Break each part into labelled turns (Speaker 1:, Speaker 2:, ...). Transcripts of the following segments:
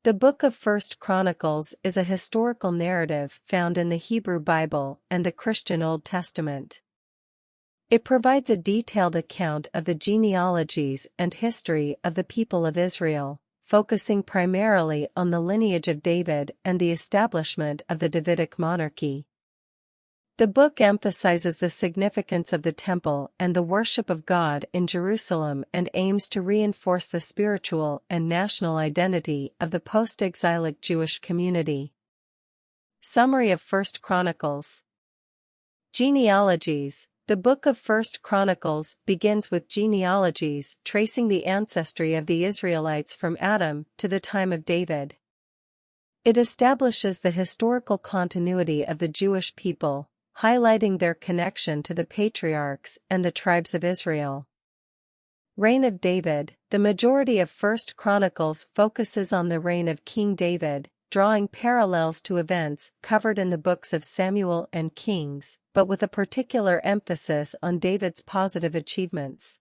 Speaker 1: The book of First Chronicles is a historical narrative found in the Hebrew Bible and the Christian Old Testament. It provides a detailed account of the genealogies and history of the people of Israel, focusing primarily on the lineage of David and the establishment of the Davidic monarchy. The book emphasizes the significance of the temple and the worship of God in Jerusalem and aims to reinforce the spiritual and national identity of the post-exilic Jewish community. Summary of First Chronicles. Genealogies. The book of First Chronicles begins with genealogies tracing the ancestry of the Israelites from Adam to the time of David. It establishes the historical continuity of the Jewish people, highlighting their connection to the patriarchs and the tribes of Israel. Reign of David. The majority of First Chronicles focuses on the reign of King David, drawing parallels to events covered in the books of Samuel and Kings, but with a particular emphasis on David's positive achievements.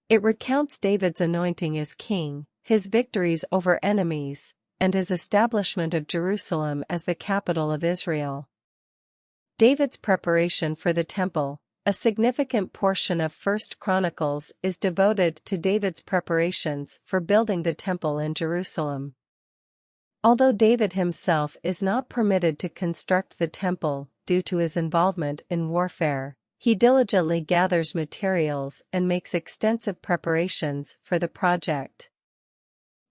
Speaker 1: It recounts David's anointing as king, his victories over enemies, and his establishment of Jerusalem as the capital of Israel. David's preparation for the temple. A significant portion of First Chronicles is devoted to David's preparations for building the temple in Jerusalem. Although David himself is not permitted to construct the temple due to his involvement in warfare, he diligently gathers materials and makes extensive preparations for the project.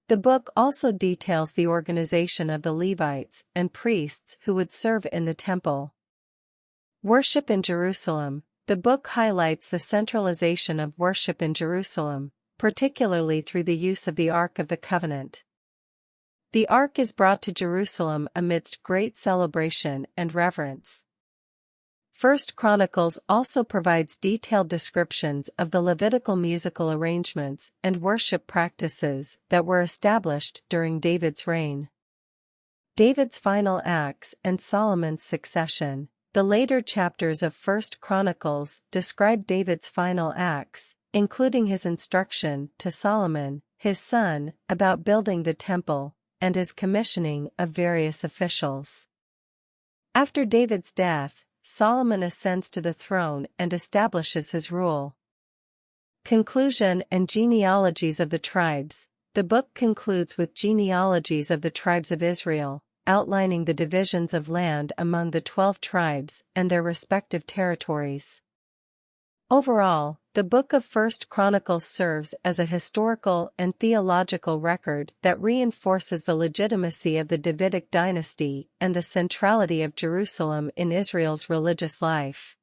Speaker 1: The book also details the organization of the Levites and priests who would serve in the temple. Worship in Jerusalem. The book highlights the centralization of worship in Jerusalem, particularly through the use of the Ark of the Covenant. The Ark is brought to Jerusalem amidst great celebration and reverence. First Chronicles also provides detailed descriptions of the Levitical musical arrangements and worship practices that were established during David's reign. David's final acts and Solomon's succession. The later chapters of First Chronicles describe David's final acts, including his instruction to Solomon, his son, about building the temple, and his commissioning of various officials. After David's death, Solomon ascends to the throne and establishes his rule. Conclusion and genealogies of the tribes. The book concludes with genealogies of the tribes of Israel, outlining the divisions of land among the 12 tribes and their respective territories. Overall, the book of First Chronicles serves as a historical and theological record that reinforces the legitimacy of the Davidic dynasty and the centrality of Jerusalem in Israel's religious life.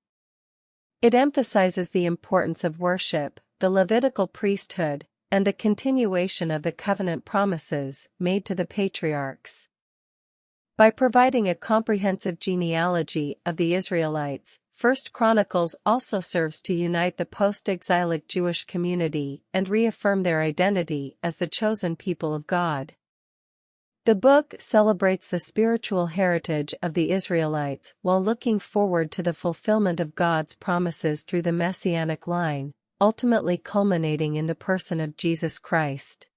Speaker 1: It emphasizes the importance of worship, the Levitical priesthood, and the continuation of the covenant promises made to the patriarchs. By providing a comprehensive genealogy of the Israelites, First Chronicles also serves to unite the post-exilic Jewish community and reaffirm their identity as the chosen people of God. The book celebrates the spiritual heritage of the Israelites while looking forward to the fulfillment of God's promises through the Messianic line, ultimately culminating in the person of Jesus Christ.